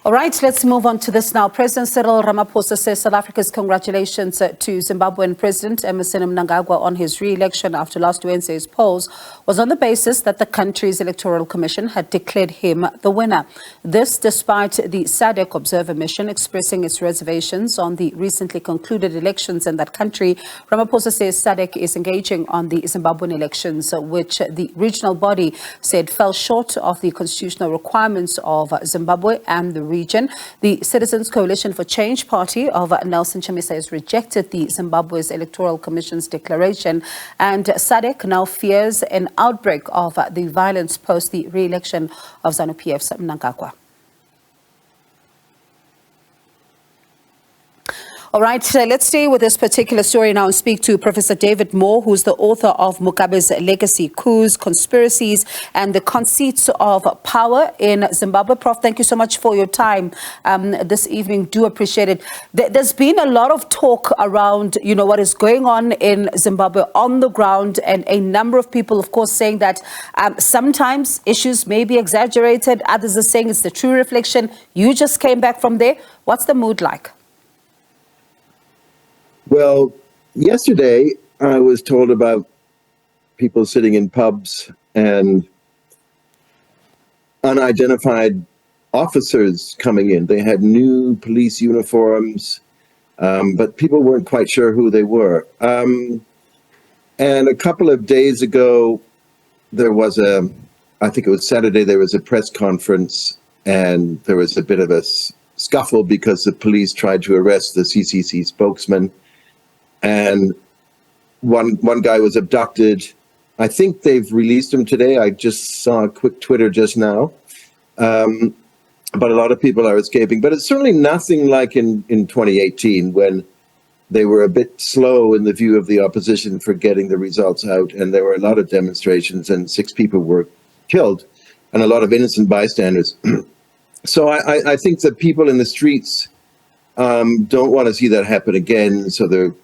All right, let's move on to this now. President Cyril Ramaphosa says South Africa's congratulations to Zimbabwean President Emerson Mnangagwa on his re-election after last Wednesday's polls was on the basis that the country's Electoral Commission had declared him the winner. This despite the SADC observer mission expressing its reservations on the recently concluded elections in that country. Ramaphosa says SADC is engaging on the Zimbabwean elections, which the regional body said fell short of the constitutional requirements of Zimbabwe and the region. The Citizens Coalition for Change Party of Nelson Chamisa has rejected the Zimbabwe's Electoral Commission's declaration, and SADC now fears an outbreak of the violence post the re-election of ZANU-PF's Mnangagwa. All right, let's stay with this particular story now and speak to Professor David Moore, who's the author of Mugabe's Legacy, Coups, Conspiracies, and the Conceits of Power in Zimbabwe. Prof, thank you so much for your time this evening. Do appreciate it. There's been a lot of talk around, what is going on in Zimbabwe on the ground, and a number of people, of course, saying that sometimes issues may be exaggerated. Others are saying it's the true reflection. You just came back from there. What's the mood like? Well, yesterday I was told about people sitting in pubs and unidentified officers coming in. They had new police uniforms, but people weren't quite sure who they were. And a couple of days ago, there was I think it was Saturday, there was a press conference, and there was a bit of a scuffle because the police tried to arrest the CCC spokesman. And one guy was abducted. I think they've released him today. I just saw a quick Twitter just now. But a lot of people are escaping. But it's certainly nothing like in 2018, when they were a bit slow in the view of the opposition for getting the results out. And there were a lot of demonstrations, and 6 people were killed, and a lot of innocent bystanders. So I think that people in the streets don't want to see that happen again. So they're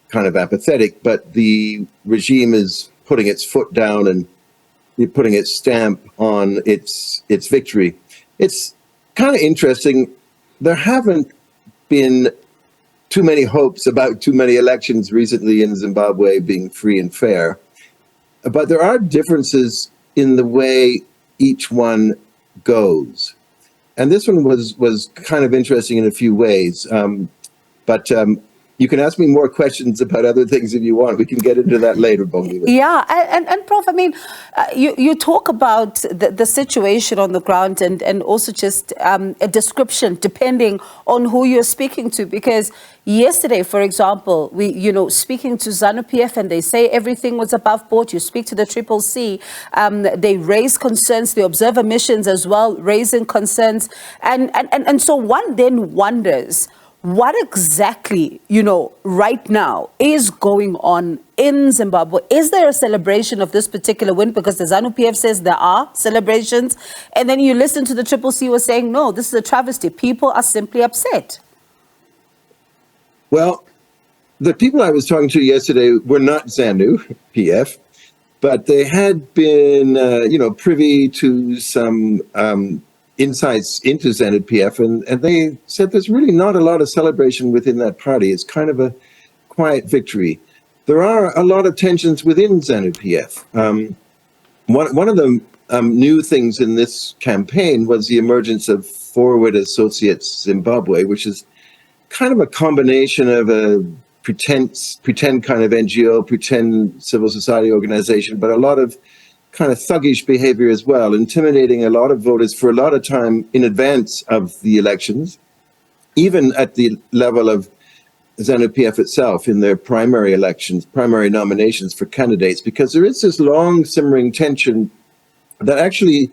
kind of apathetic, but the regime is putting its foot down and putting its stamp on its victory. It's kind of interesting. There haven't been too many hopes about too many elections recently in Zimbabwe being free and fair, but there are differences in the way each one goes. And this one was kind of interesting in a few ways, but you can ask me more questions about other things if you want. We can get into that later, Bongi. Yeah, and Prof, I mean, you talk about the situation on the ground and also just a description depending on who you're speaking to. Because yesterday, for example, we, speaking to ZANU-PF, and they say everything was above board. You speak to the CCC, they raise concerns, the observer missions as well, raising concerns. And so one then wonders, what exactly, right now is going on in Zimbabwe? Is there a celebration of this particular win? Because the ZANU-PF says there are celebrations. And then you listen to the CCC who are saying, no, this is a travesty. People are simply upset. Well, the people I was talking to yesterday were not ZANU-PF, but they had been, privy to some insights into ZANU-PF, and they said there's really not a lot of celebration within that party. It's kind of a quiet victory. There are a lot of tensions within ZANU-PF. One of the new things in this campaign was the emergence of Forward Associates Zimbabwe, which is kind of a combination of a pretend kind of NGO, pretend civil society organization, but a lot of kind of thuggish behavior as well, intimidating a lot of voters for a lot of time in advance of the elections, even at the level of ZANU-PF itself in their primary elections, primary nominations for candidates, because there is this long simmering tension that actually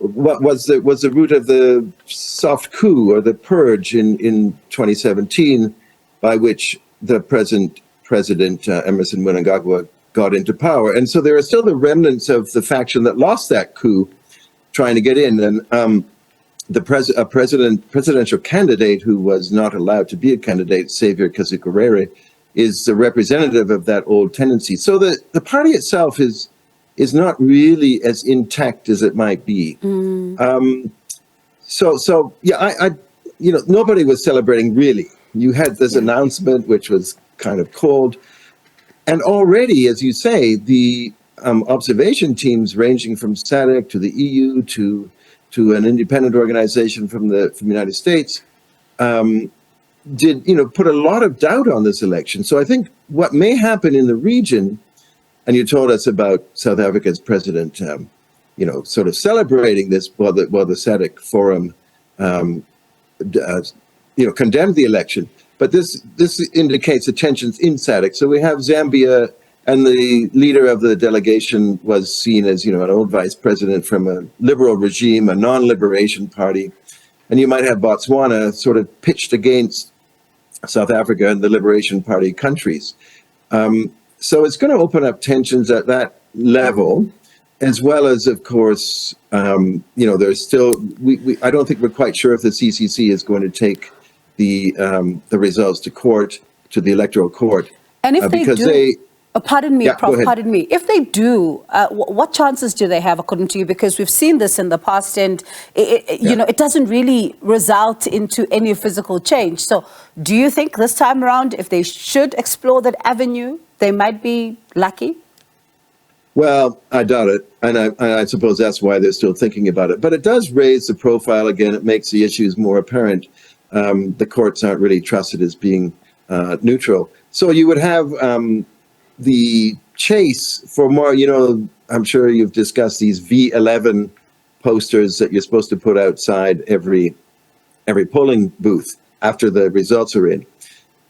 was the root of the soft coup or the purge in 2017, by which the present president, Emerson Mnangagwa, got into power. And so there are still the remnants of the faction that lost that coup trying to get in. And the presidential candidate who was not allowed to be a candidate, Xavier Kazikwarere, is the representative of that old tendency. So the party itself is not really as intact as it might be. So yeah, nobody was celebrating really. You had this announcement, which was kind of cold. And already, as you say, the observation teams ranging from SADC to the EU to an independent organization from the United States did put a lot of doubt on this election. So I think what may happen in the region, and you told us about South Africa's president, sort of celebrating this while the SADC forum, condemned the election. But this indicates the tensions in SADC. So we have Zambia, and the leader of the delegation was seen as, an old vice president from a liberal regime, a non-liberation party. And you might have Botswana sort of pitched against South Africa and the Liberation Party countries. So it's going to open up tensions at that level, as well as, of course, there's still, I don't think we're quite sure if the CCC is going to take the results to the Electoral Court. And if they do, pardon me, yeah, Prof, pardon me. If they do, what chances do they have, according to you? Because we've seen this in the past, and it doesn't really result into any physical change. So do you think this time around, if they should explore that avenue, they might be lucky? Well, I doubt it, and I suppose that's why they're still thinking about it. But it does raise the profile again. It makes the issues more apparent. The courts aren't really trusted as being neutral. So you would have the chase for more, I'm sure you've discussed these V11 posters that you're supposed to put outside every polling booth after the results are in.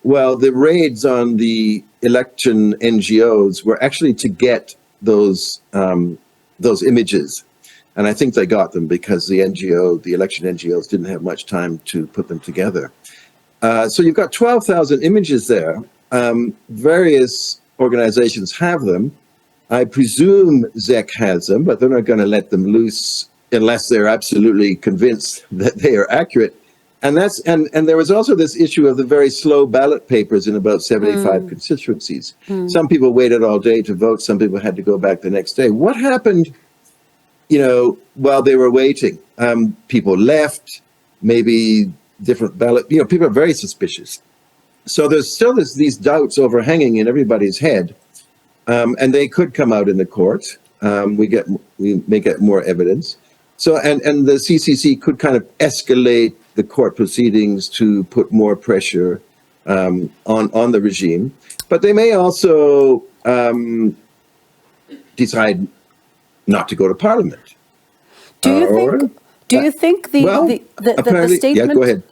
Well, the raids on the election NGOs were actually to get those images. And I think they got them because the election NGOs didn't have much time to put them together. So you've got 12,000 images there. Various organizations have them. I presume ZEC has them, but they're not going to let them loose unless they're absolutely convinced that they are accurate. And there was also this issue of the very slow ballot papers in about 75 constituencies. Some people waited all day to vote. Some people had to go back the next day. What happened, while they were waiting? People left, maybe different ballot, people are very suspicious. So there's still these doubts overhanging in everybody's head, and they could come out in the court. We may get more evidence. So and the CCC could kind of escalate the court proceedings to put more pressure on the regime, but they may also decide not to go to Parliament. Do you think the statement? Yeah, go ahead.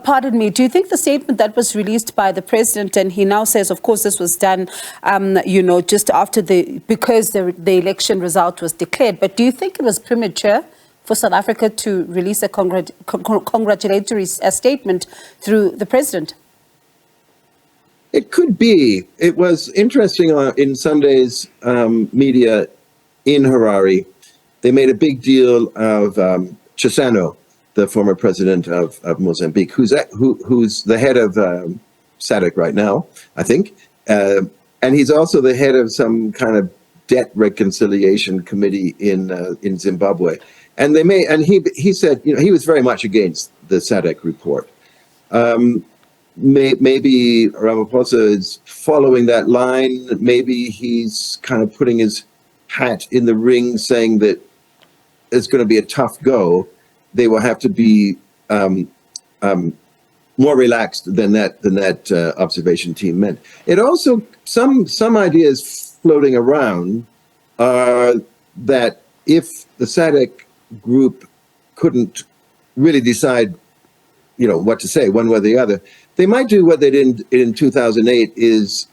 Pardon me, do you think the statement that was released by the president, and he now says, of course, this was done, just after because the election result was declared, but do you think it was premature for South Africa to release a congratulatory statement through the president? It could be. It was interesting in Sunday's media in Harare. They made a big deal of Chissano, the former president of Mozambique, who's the head of SADC right now, I think. And he's also the head of some kind of debt reconciliation committee in Zimbabwe. And he said, he was very much against the SADC report. Maybe Ramaphosa is following that line. Maybe he's kind of putting his hat in the ring, saying that it's going to be a tough go. They will have to be more relaxed than that observation team meant. It also some ideas floating around are that if the SADC group couldn't really decide, what to say one way or the other, they might do what they did in 2008: is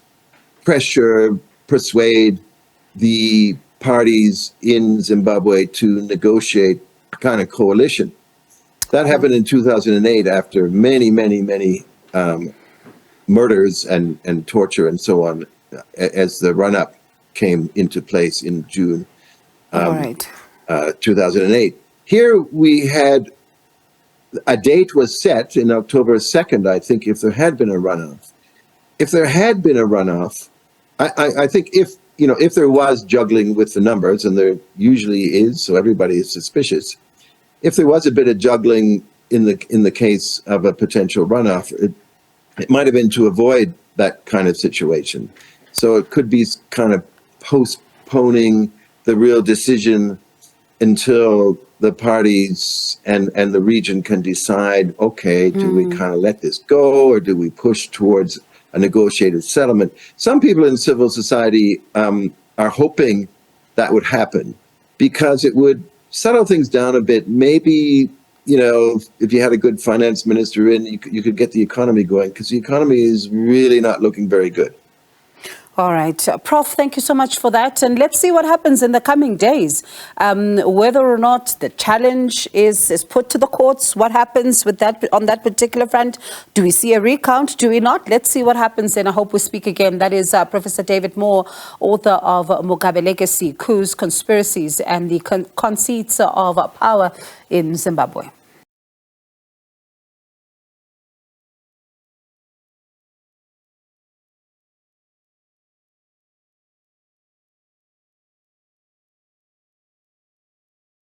persuade the parties in Zimbabwe to negotiate a kind of coalition. That happened in 2008 after many murders and torture and so on, as the run-up came into place in June 2008. Here we had a date was set in October 2nd, I think, if there had been a runoff. If there had been a runoff, I think if there was juggling with the numbers, and there usually is, so everybody is suspicious, if there was a bit of juggling in the case of a potential runoff, it might have been to avoid that kind of situation. So it could be kind of postponing the real decision until the parties and the region can decide, okay, do we kind of let this go, or do we push towards a negotiated settlement? Some people in civil society are hoping that would happen because it would settle things down a bit. Maybe, you know, if you had a good finance minister in, you could get the economy going, because the economy is really not looking very good. All right. Prof, thank you so much for that. And let's see what happens in the coming days. Whether or not the challenge is put to the courts, what happens with that on that particular front? Do we see a recount? Do we not? Let's see what happens, and I hope we speak again. That is Professor David Moore, author of Mugabe Legacy, Coups, Conspiracies, and the Conceits of Power in Zimbabwe.